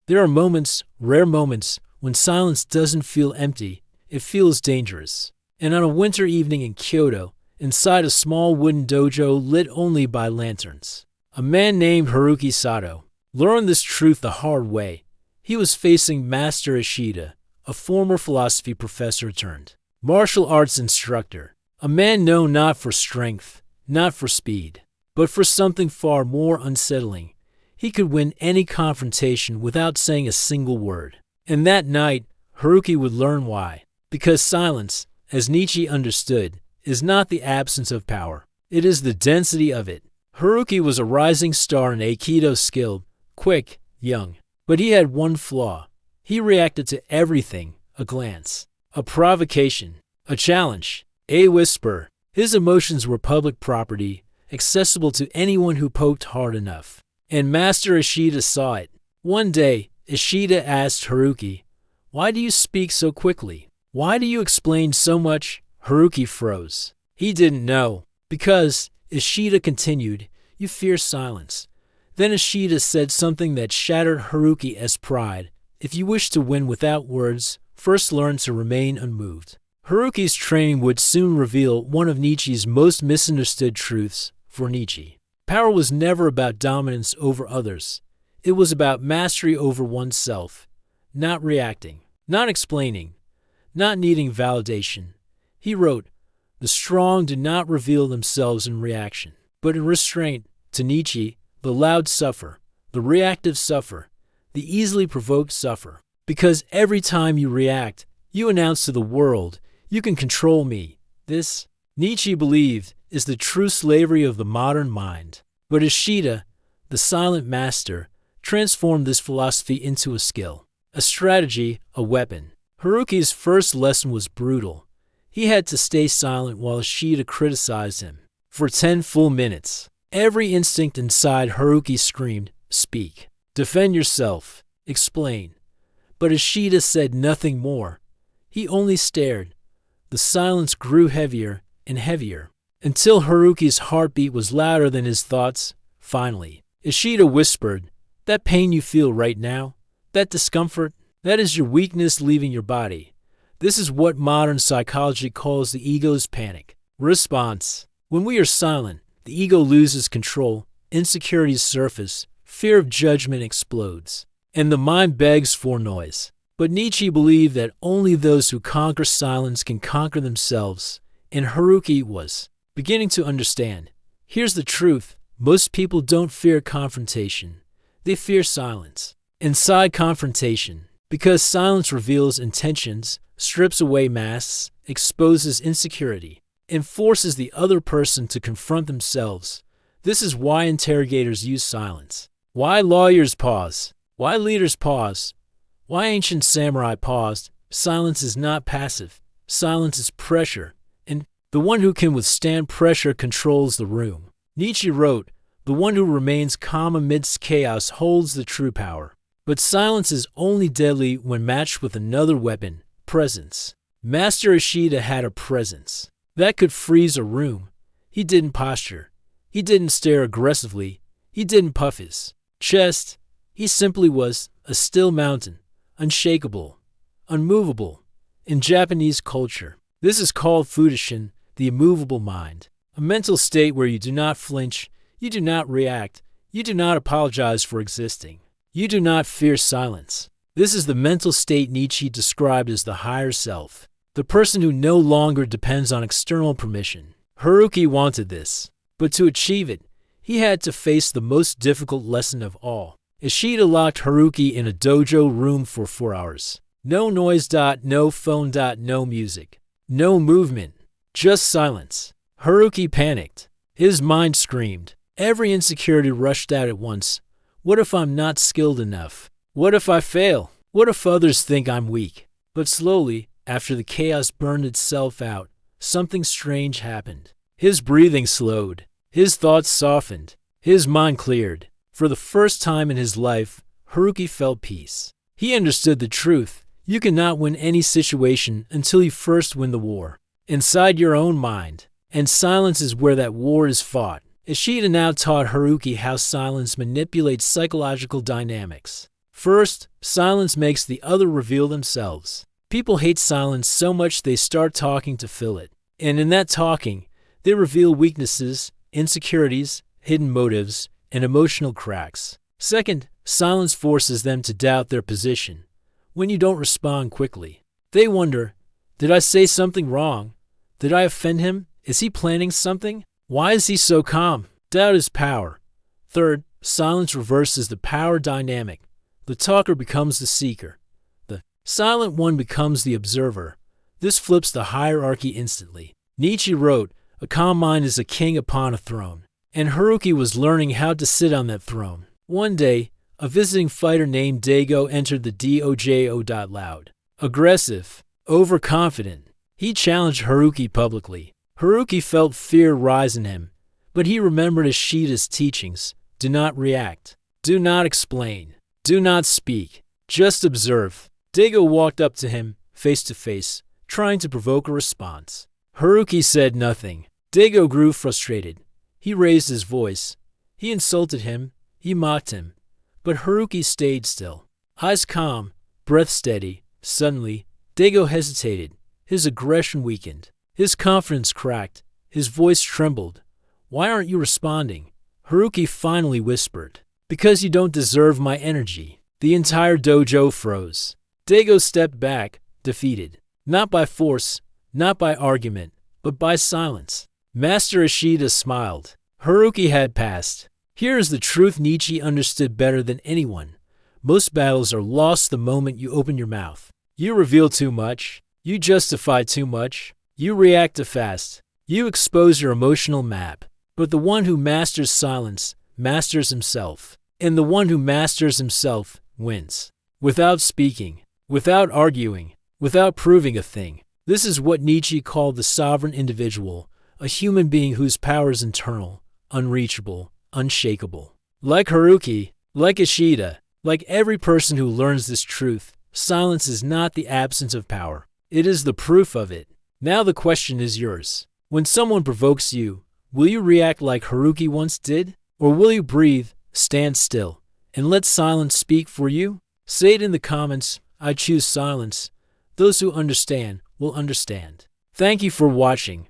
There are moments, rare moments, when silence doesn't feel empty, it feels dangerous. And on a winter evening in Kyoto, inside a small wooden dojo lit only by lanterns, a man named Haruki Sato learned this truth the hard way. He was facing Master Ishida, a former philosophy professor turned martial arts instructor, a man known not for strength, not for speed, but for something far more unsettling. He could win any confrontation without saying a single word. And that night, Haruki would learn why. Because silence, as Nietzsche understood, is not the absence of power. It is the density of it. Haruki was a rising star in Aikido, skilled, quick, young. But he had one flaw. He reacted to everything: a glance, a provocation, a challenge, a whisper. His emotions were public property, accessible to anyone who poked hard enough. And Master Ishida saw it. One day, Ishida asked Haruki, "Why do you speak so quickly? Why do you explain so much?" Haruki froze. He didn't know. Because, Ishida continued, "You fear silence." Then Ishida said something that shattered Haruki's pride. "If you wish to win without words, first learn to remain unmoved." Haruki's training would soon reveal one of Nietzsche's most misunderstood truths. For Nietzsche, power was never about dominance over others. It was about mastery over oneself. Not reacting, not explaining, not needing validation. He wrote, "The strong do not reveal themselves in reaction, but in restraint." To Nietzsche, the loud suffer, the reactive suffer, the easily provoked suffer. Because every time you react, you announce to the world, "You can control me." This, Nietzsche believed, is the true slavery of the modern mind. But Ishida, the silent master, transformed this philosophy into a skill, a strategy, a weapon. Haruki's first lesson was brutal. He had to stay silent while Ishida criticized him. For 10 full minutes, every instinct inside Haruki screamed, "Speak. Defend yourself. Explain." But Ishida said nothing more. He only stared. The silence grew heavier and heavier, until Haruki's heartbeat was louder than his thoughts. Finally, Ishida whispered, "That pain you feel right now, that discomfort, that is your weakness leaving your body. This is what modern psychology calls the ego's panic response. When we are silent, the ego loses control, insecurities surface, fear of judgment explodes, and the mind begs for noise." But Nietzsche believed that only those who conquer silence can conquer themselves, and Haruki was beginning to understand. Here's the truth: most people don't fear confrontation. They fear silence. Inside confrontation, because silence reveals intentions, strips away masks, exposes insecurity, and forces the other person to confront themselves. This is why interrogators use silence. Why lawyers pause. Why leaders pause. Why ancient samurai paused. Silence is not passive. Silence is pressure. And the one who can withstand pressure controls the room. Nietzsche wrote, "The one who remains calm amidst chaos holds the true power." But silence is only deadly when matched with another weapon: presence. Master Ishida had a presence that could freeze a room. He didn't posture. He didn't stare aggressively. He didn't puff his chest. He simply was a still mountain, unshakable, unmovable. In Japanese culture, this is called Fudishin, the immovable mind, a mental state where you do not flinch, you do not react, you do not apologize for existing, you do not fear silence. This is the mental state Nietzsche described as the higher self, the person who no longer depends on external permission. Haruki wanted this, but to achieve it, he had to face the most difficult lesson of all. Ishida locked Haruki in a dojo room for 4 hours. No noise, no phone, no music, no movement, just silence. Haruki panicked. His mind screamed. Every insecurity rushed out at once. What if I'm not skilled enough? What if I fail? What if others think I'm weak? But slowly, after the chaos burned itself out, something strange happened. His breathing slowed. His thoughts softened. His mind cleared. For the first time in his life, Haruki felt peace. He understood the truth. You cannot win any situation until you first win the war inside your own mind. And silence is where that war is fought. Ishida now taught Haruki how silence manipulates psychological dynamics. First, silence makes the other reveal themselves. People hate silence so much they start talking to fill it. And in that talking, they reveal weaknesses, insecurities, hidden motives, and emotional cracks. Second, silence forces them to doubt their position. When you don't respond quickly, they wonder, did I say something wrong? Did I offend him? Is he planning something? Why is he so calm? Doubt is power. Third, silence reverses the power dynamic. The talker becomes the seeker. The silent one becomes the observer. This flips the hierarchy instantly. Nietzsche wrote, "A calm mind is a king upon a throne." And Haruki was learning how to sit on that throne. One day, a visiting fighter named Dago entered the dojo loud. Aggressive, overconfident. He challenged Haruki publicly. Haruki felt fear rise in him, but he remembered Ishida's teachings. Do not react. Do not explain. Do not speak. Just observe. Dago walked up to him, face to face, trying to provoke a response. Haruki said nothing. Dago grew frustrated. He raised his voice. He insulted him. He mocked him. But Haruki stayed still. Eyes calm, breath steady. Suddenly, Dago hesitated. His aggression weakened. His confidence cracked. His voice trembled. "Why aren't you responding?" Haruki finally whispered. "Because you don't deserve my energy." The entire dojo froze. Dago stepped back, defeated. Not by force, not by argument, but by silence. Master Ishida smiled. Haruki had passed. Here is the truth Nietzsche understood better than anyone. Most battles are lost the moment you open your mouth. You reveal too much. You justify too much. You react too fast. You expose your emotional map. But the one who masters silence masters himself. And the one who masters himself wins. Without speaking, without arguing, without proving a thing. This is what Nietzsche called the sovereign individual, a human being whose power is internal, unreachable, unshakable. Like Haruki, like Ishida, like every person who learns this truth, silence is not the absence of power. It is the proof of it. Now the question is yours. When someone provokes you, will you react like Haruki once did? Or will you breathe, stand still, and let silence speak for you? Say it in the comments. I choose silence. Those who understand will understand. Thank you for watching.